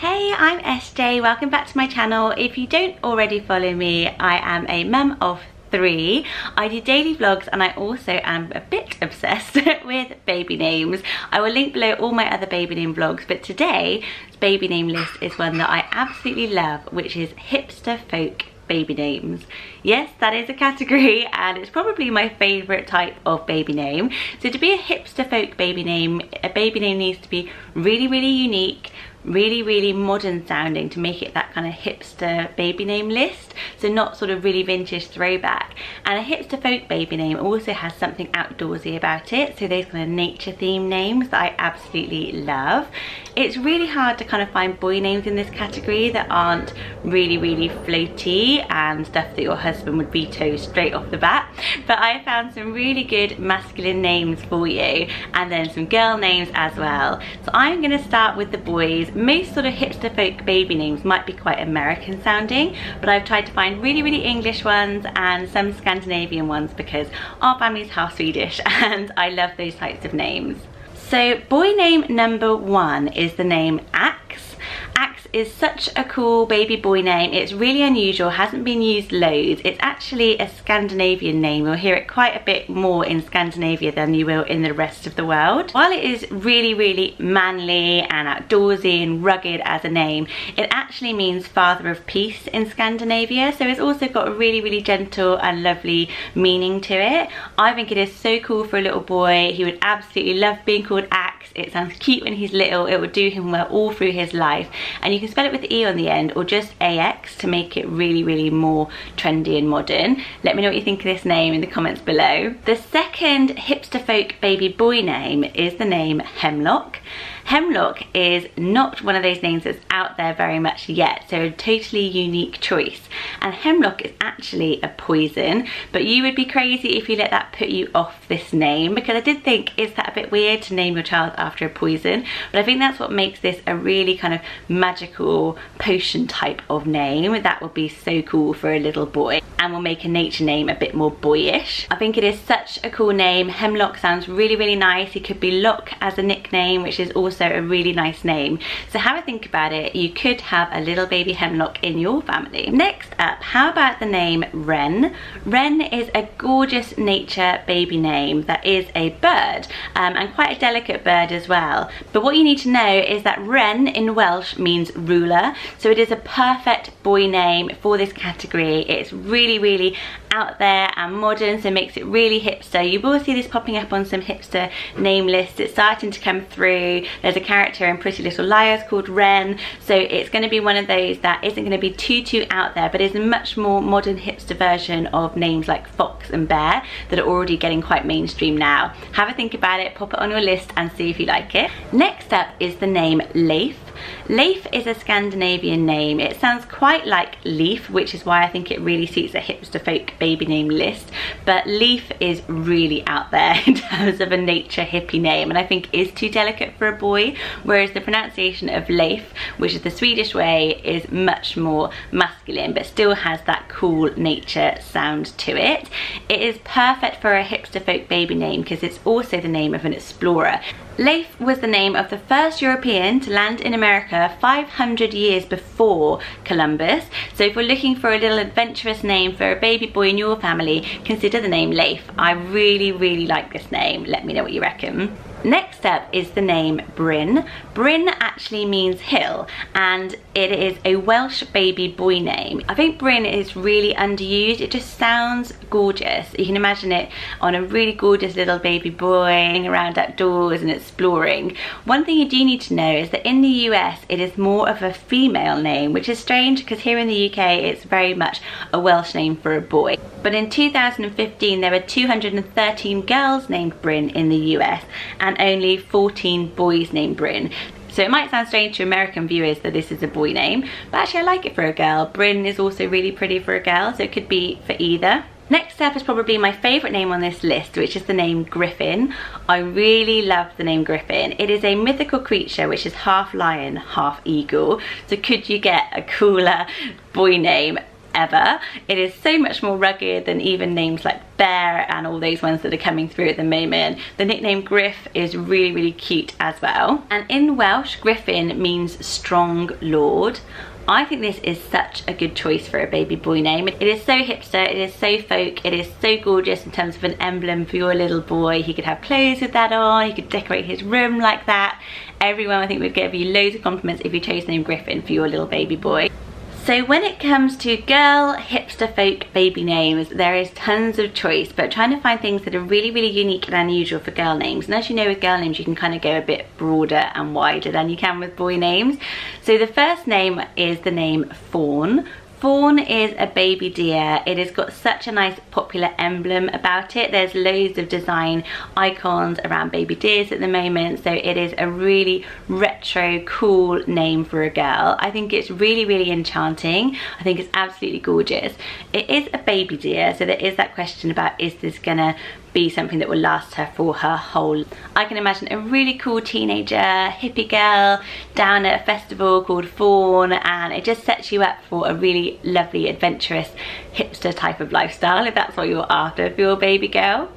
Hey, I'm SJ, welcome back to my channel. If you don't already follow me, I am a mum of 3. I do daily vlogs and I also am a bit obsessed with baby names. I will link below all my other baby name vlogs, but today's baby name list is one that I absolutely love, which is hipster folk baby names. Yes, that is a category and it's probably my favourite type of baby name. So to be a hipster folk baby name, a baby name needs to be really, really unique, really modern sounding to make it that kind of hipster baby name list, so not sort of really vintage throwback. And a hipster folk baby name also has something outdoorsy about it, so those kind of nature themed names that I absolutely love. It's really hard to kind of find boy names in this category that aren't really floaty and stuff that your husband would veto straight off the bat, but I found some really good masculine names for you and then some girl names as well. So I'm going to start with the boys. Most sort of hipster folk baby names might be quite American sounding, but I've tried to find really English ones and some Scandinavian ones because our family's half Swedish and I love those types of names. So boy name number 1 is the name Axe. Axe is such a cool baby boy name. It's really unusual, hasn't been used loads. It's actually a Scandinavian name. You'll hear it quite a bit more in Scandinavia than you will in the rest of the world. While it is really manly and outdoorsy and rugged as a name, it actually means father of peace in Scandinavia. So it's also got a really gentle and lovely meaning to it. I think it is so cool for a little boy. He would absolutely love being called Axe. It sounds cute when he's little. It would do him well all through his life. And you can spell it with E on the end or just AX to make it really more trendy and modern. Let me know what you think of this name in the comments below. The second hipster folk baby boy name is the name Hemlock. Hemlock is not one of those names that's out there very much yet, so a totally unique choice. And hemlock is actually a poison, but you would be crazy if you let that put you off this name, because I did think, is that a bit weird to name your child after a poison? But I think that's what makes this a really kind of magical potion type of name that will be so cool for a little boy and will make a nature name a bit more boyish. I think it is such a cool name. Hemlock sounds really nice. It could be Lock as a nickname, which is also a really nice name. So have a think about it. You could have a little baby Hemlock in your family. Next up, how about the name Wren? Wren is a gorgeous nature baby name that is a bird and quite a delicate bird as well. But what you need to know is that Wren in Welsh means ruler, so it is a perfect boy name for this category. It's really out there and modern, so it makes it really hipster. You will see this popping up on some hipster name lists. It's starting to come through. There's a character in Pretty Little Liars called Wren, so it's going to be one of those that isn't going to be too out there, but is a much more modern hipster version of names like Fox and Bear that are already getting quite mainstream now. Have a think about it, pop it on your list and see if you like it. Next up is the name Leif. Leif is a Scandinavian name. It sounds quite like leaf, which is why I think it really suits a hipster folk baby name list, but Leif is really out there in terms of a nature hippie name, and I think is too delicate for a boy, whereas the pronunciation of Leif, which is the Swedish way, is much more masculine but still has that cool nature sound to it. It is perfect for a hipster folk baby name because it's also the name of an explorer. Leif was the name of the first European to land in America 500 years before Columbus. So if you're looking for a little adventurous name for a baby boy in your family, consider the name Leif. I really like this name. Let me know what you reckon. Next up is the name Bryn. Bryn actually means hill and it is a Welsh baby boy name. I think Bryn is really underused. It just sounds gorgeous. You can imagine it on a really gorgeous little baby boy around outdoors and exploring. One thing you do need to know is that in the US it is more of a female name, which is strange because here in the UK it's very much a Welsh name for a boy. But in 2015 there were 213 girls named Bryn in the US and only 14 boys named Bryn. So it might sound strange to American viewers that this is a boy name, but actually I like it for a girl. Bryn is also really pretty for a girl, so it could be for either. Next up is probably my favourite name on this list, which is the name Griffin. I really love the name Griffin. It is a mythical creature which is half lion, half eagle. So could you get a cooler boy name? ever. It is so much more rugged than even names like Bear and all those ones that are coming through at the moment. The nickname Griff is really, really cute as well. And in Welsh, Griffin means strong lord. I think this is such a good choice for a baby boy name. It is so hipster, it is so folk, it is so gorgeous in terms of an emblem for your little boy. He could have clothes with that on, he could decorate his room like that. Everyone, I think, would give you loads of compliments if you chose the name Griffin for your little baby boy. So when it comes to girl, hipster, folk baby names, there is tons of choice, but trying to find things that are really, really unique and unusual for girl names. And as you know, with girl names, you can kind of go a bit broader and wider than you can with boy names. So the first name is the name Fawn. Fawn is a baby deer. It has got such a nice popular emblem about it. There's loads of design icons around baby deers at the moment, so it is a really retro, cool name for a girl. I think it's really, really enchanting. I think it's absolutely gorgeous. It is a baby deer, so there is that question about, is this gonna be something that will last her for her whole. I can imagine a really cool teenager, hippie girl down at a festival called FAWN, and it just sets you up for a really lovely, adventurous, hipster type of lifestyle if that's what you're after for your baby girl.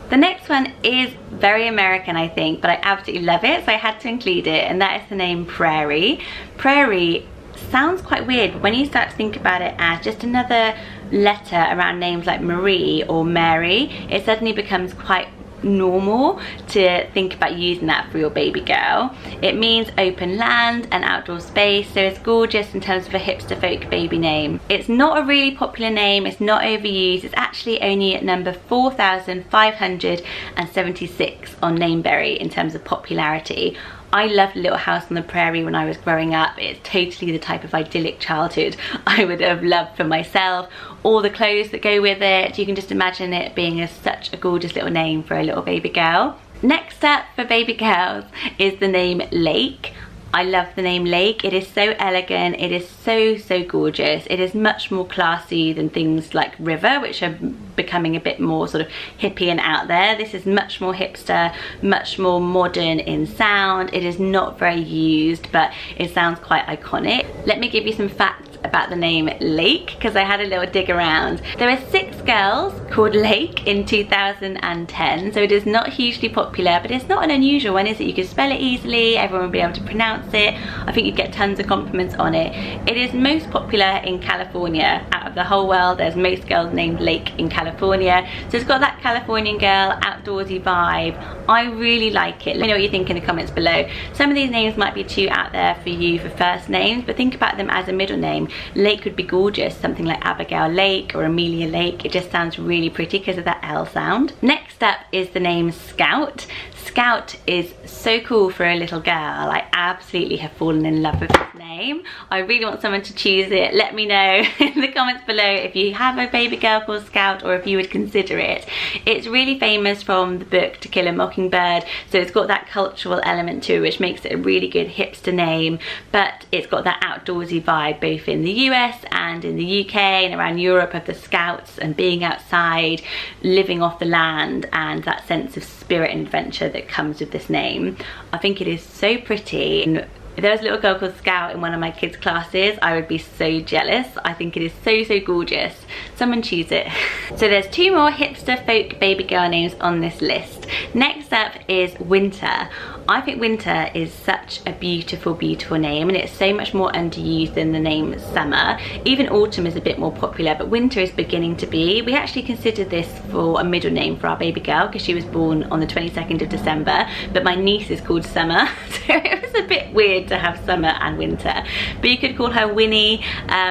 The next one is very American, I think, but I absolutely love it, so I had to include it, and that is the name Prairie. Prairie sounds quite weird when you start to think about it as just another letter around names like Marie or Mary. It suddenly becomes quite normal to think about using that for your baby girl. It means open land and outdoor space, so it's gorgeous in terms of a hipster folk baby name. It's not a really popular name, it's not overused, it's actually only at number 4,576 on Nameberry in terms of popularity. I loved Little House on the Prairie when I was growing up. It's totally the type of idyllic childhood I would have loved for myself. All the clothes that go with it, you can just imagine it being such a gorgeous little name for a little baby girl. Next up for baby girls is the name Lake. I love the name Lake. It is so elegant, it is so, so gorgeous. It is much more classy than things like River, which are becoming a bit more sort of hippie and out there. This is much more hipster, much more modern in sound. It is not very used, but it sounds quite iconic. Let me give you some facts about the name Lake, because I had a little dig around. There are 6 girls called Lake in 2010, so it is not hugely popular, but it's not an unusual one, is it? You can spell it easily, everyone will be able to pronounce it. I think you'd get tons of compliments on it. It is most popular in California. Out of the whole world, there's most girls named Lake in California, so it's got that Californian girl, outdoorsy vibe. I really like it. Let me know what you think in the comments below. Some of these names might be too out there for you for first names, but think about them as a middle name. Lake would be gorgeous, something like Abigail Lake or Amelia Lake. It just sounds really pretty because of that L sound. Next up is the name Scout. Scout is so cool for a little girl. I absolutely have fallen in love with this name. I really want someone to choose it. Let me know in the comments below if you have a baby girl called Scout or if you would consider it. It's really famous from the book To Kill a Mockingbird, so it's got that cultural element to it, which makes it a really good hipster name, but it's got that outdoorsy vibe both in the US and in the UK and around Europe of the Scouts and being outside, living off the land, and that sense of spirit and adventure that comes with this name. I think it is so pretty. And if there was a little girl called Scout in one of my kids' classes, I would be so jealous. I think it is so, so gorgeous. Someone choose it. So there's 2 more hipster folk baby girl names on this list. Next up is Winter. I think Winter is such a beautiful, beautiful name, and it's so much more underused than the name Summer. Even Autumn is a bit more popular, but Winter is beginning to be. We actually considered this for a middle name for our baby girl because she was born on the 22nd of December, but my niece is called Summer, so it was a bit weird to have Summer and Winter. But you could call her Winnie,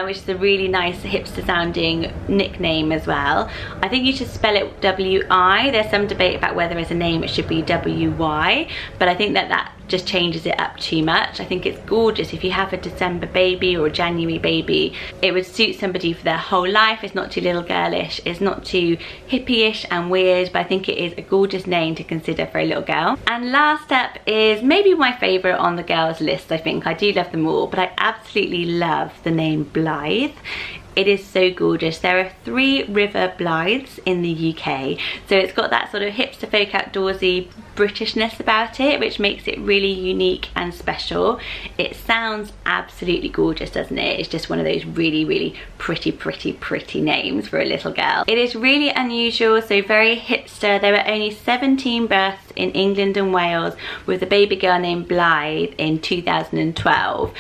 which is a really nice hipster sounding nickname as well. I think you should spell it W-I. There's some debate about whether as a name it should be W-Y, but I think that just changes it up too much. I think it's gorgeous if you have a December baby or a January baby. It would suit somebody for their whole life. It's not too little girlish, it's not too hippie-ish and weird, but I think it is a gorgeous name to consider for a little girl. And last up is maybe my favourite on the girls list. I think I do love them all, but I absolutely love the name Blythe. It is so gorgeous. There are 3 river Blythes in the UK, so it's got that sort of hipster folk outdoorsy Britishness about it, which makes it really unique and special. It sounds absolutely gorgeous, doesn't it? It's just one of those really, really pretty names for a little girl. It is really unusual, so very hipster. There were only 17 births in England and Wales with a baby girl named Blythe in 2012.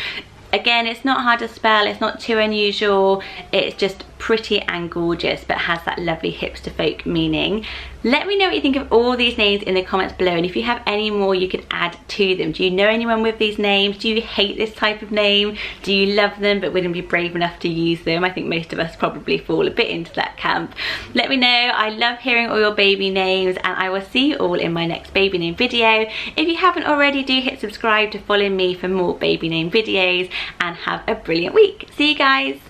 Again, it's not hard to spell, it's not too unusual, it's just pretty and gorgeous, but has that lovely hipster folk meaning. Let me know what you think of all these names in the comments below, and if you have any more you could add to them. Do you know anyone with these names? Do you hate this type of name? Do you love them but wouldn't be brave enough to use them? I think most of us probably fall a bit into that camp. Let me know. I love hearing all your baby names, and I will see you all in my next baby name video. If you haven't already, do hit subscribe to follow me for more baby name videos, and have a brilliant week. See you guys.